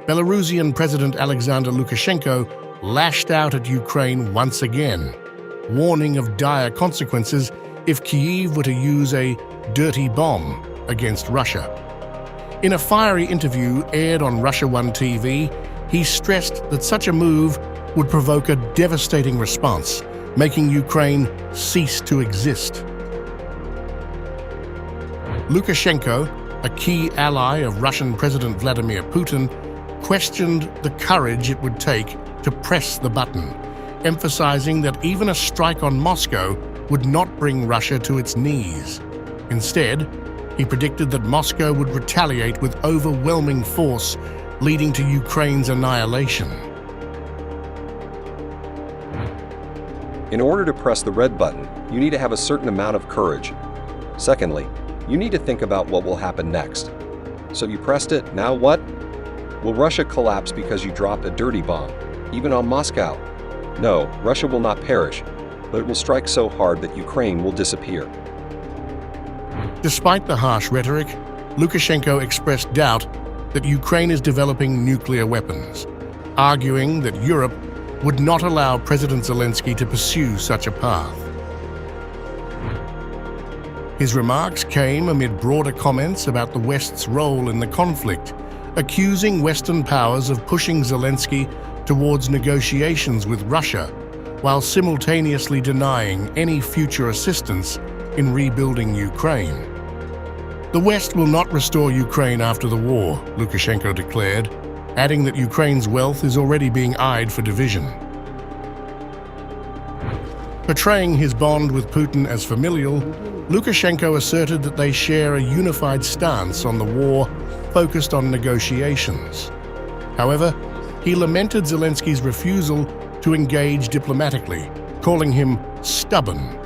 Belarusian President Alexander Lukashenko lashed out at Ukraine once again, warning of dire consequences if Kyiv were to use a dirty bomb against Russia. In a fiery interview aired on Russia 1 TV, he stressed that such a move would provoke a devastating response, making Ukraine cease to exist. Lukashenko, a key ally of Russian President Vladimir Putin, questioned the courage it would take to press the button, emphasizing that even a strike on Moscow would not bring Russia to its knees. Instead, he predicted that Moscow would retaliate with overwhelming force, leading to Ukraine's annihilation. In order to press the red button, you need to have a certain amount of courage. Secondly, you need to think about what will happen next. So you pressed it, now what? Will Russia collapse because you dropped a dirty bomb, even on Moscow? No, Russia will not perish, but it will strike so hard that Ukraine will disappear. Despite the harsh rhetoric, Lukashenko expressed doubt that Ukraine is developing nuclear weapons, arguing that Europe would not allow President Zelensky to pursue such a path. His remarks came amid broader comments about the West's role in the conflict, accusing Western powers of pushing Zelensky towards negotiations with Russia, while simultaneously denying any future assistance in rebuilding Ukraine. The West will not restore Ukraine after the war, Lukashenko declared, adding that Ukraine's wealth is already being eyed for division. Portraying his bond with Putin as familial, Lukashenko asserted that they share a unified stance on the war focused on negotiations. However, he lamented Zelensky's refusal to engage diplomatically, calling him stubborn.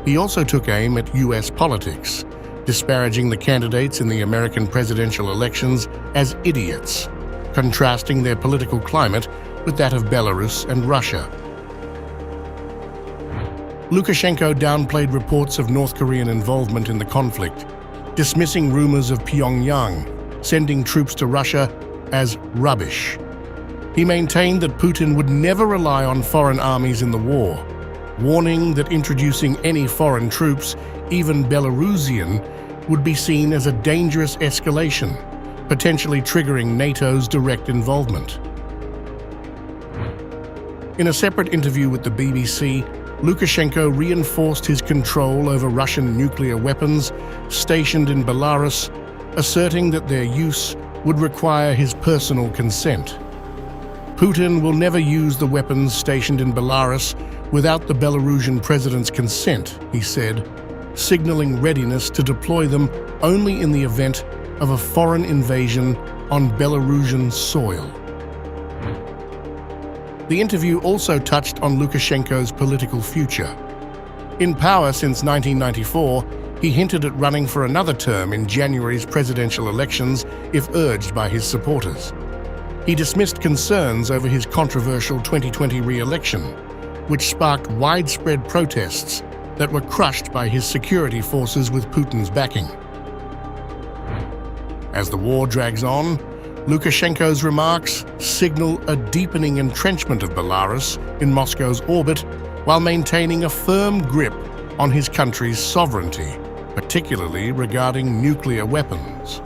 He also took aim at US politics, disparaging the candidates in the American presidential elections as idiots, contrasting their political climate with that of Belarus and Russia. Lukashenko downplayed reports of North Korean involvement in the conflict, dismissing rumors of Pyongyang sending troops to Russia as rubbish. He maintained that Putin would never rely on foreign armies in the war, warning that introducing any foreign troops, even Belarusian, would be seen as a dangerous escalation, potentially triggering NATO's direct involvement. In a separate interview with the BBC, Lukashenko reinforced his control over Russian nuclear weapons stationed in Belarus, asserting that their use would require his personal consent. Putin will never use the weapons stationed in Belarus without the Belarusian president's consent, he said, signaling readiness to deploy them only in the event of a foreign invasion on Belarusian soil. The interview also touched on Lukashenko's political future. In power since 1994, he hinted at running for another term in January's presidential elections if urged by his supporters. He dismissed concerns over his controversial 2020 re-election, which sparked widespread protests that were crushed by his security forces with Putin's backing. As the war drags on, Lukashenko's remarks signal a deepening entrenchment of Belarus in Moscow's orbit while maintaining a firm grip on his country's sovereignty, particularly regarding nuclear weapons.